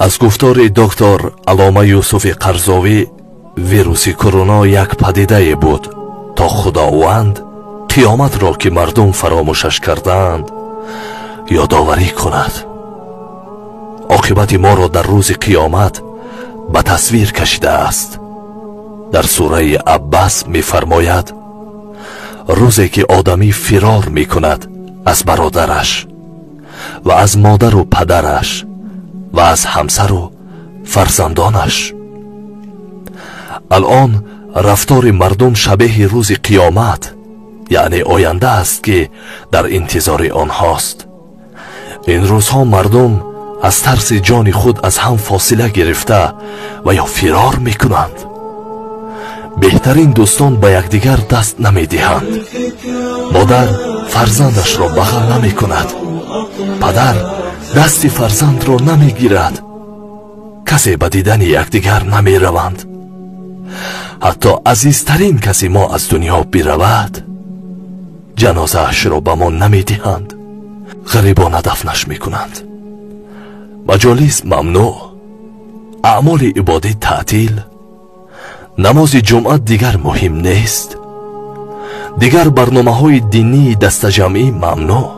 از گفتار دکتر علامه یوسف قرضاوی ویروس کرونا یک پدیده بود تا خداوند قیامت را که مردم فراموشش کردند یادآوری کند. عاقبت ما را در روز قیامت به تصویر کشیده است. در سوره عبس می فرماید روزی که آدمی فرار می کند از برادرش و از مادر و پدرش و از همسر و فرزندانش. الان رفتار مردم شبیه روز قیامت یعنی آینده است که در انتظار آنهاست. این روزها مردم از ترس جان خود از هم فاصله گرفته و یا فرار می کنند. بهترین دوستان با یکدیگر دست نمی دهند. مادر فرزندش را بغل نمی کند. پدر دست فرزند را نمی گیرد. کسی به دیدن یکدیگر نمی روند. حتی عزیزترین کسی ما از دنیا برود جنازه اش را به ما نمی دهند. غریبانه دفنش می کنند. مجالس ممنوع، اعمال عبادی تعطیل، نماز جمعه دیگر مهم نیست، دیگر برنامه های دینی دست جمعی ممنوع،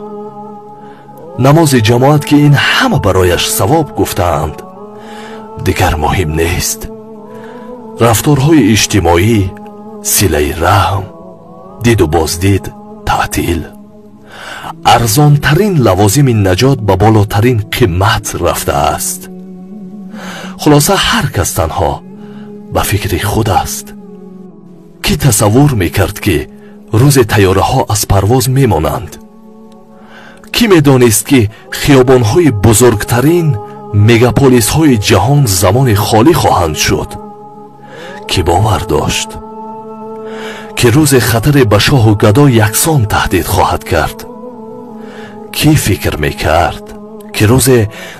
نماز جماعت که این همه برایش ثواب گفتند دیگر مهم نیست، رفتارهای اجتماعی، صله رحم، دید و بازدید تعطیل، ارزان ترین لوازم نجات به بالاترین قیمت رفته است. خلاصه هر کس تنها به فکر خود است. کی تصور میکرد که روز طیاره ها از پرواز میمانند؟ کی میدانست که خیابان های بزرگترین مگاپولیس های جهان زمان خالی خواهند شد؟ کی باور داشت که روز خطر به شاه و گدا یکسان تهدید خواهد کرد؟ کی فکر میکرد که روز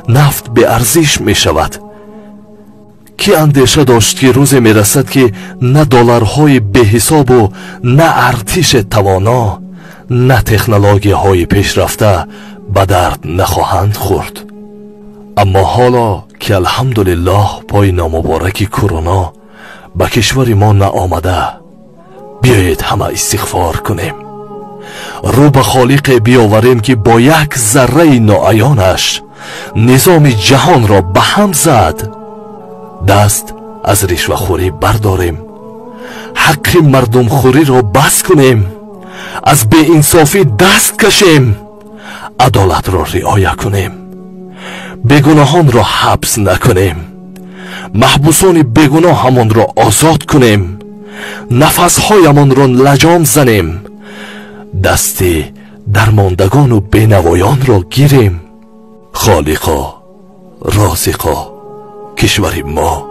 نفت به ارزش میشود؟ کی اندیشه داشت که روز میرسد که نه دلارهای به حساب و نه ارتش توانا نه تکنولوژی های پیشرفته به درد نخواهند خورد؟ اما حالا که الحمدلله پای نامبارک کرونا به کشور ما نآمده، بیایید همه استغفار کنیم، رو به خالق بیاوریم که با یک ذره ناعیانش نظام جهان را به هم زد. دست از رشوه خوری برداریم، حق مردم خوری را بس کنیم، از بی انصافی دست کشیم، عدالت را رعایت کنیم، بیگناهان را حبس نکنیم، محبوسان بیگناه همان را آزاد کنیم، نفسهایمان را لجام زنیم، دست درماندگان و بینوایان را گیریم. خالقا، رازقا، کشور ما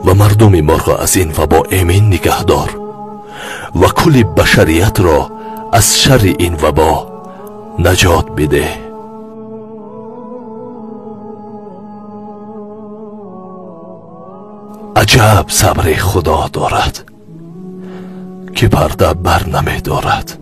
و مردم ما را از این وبا امین نگهدار و کل بشریت را از شر این وبا نجات بده. عجب صبر خدا دارد که پرده بر نمی دارد.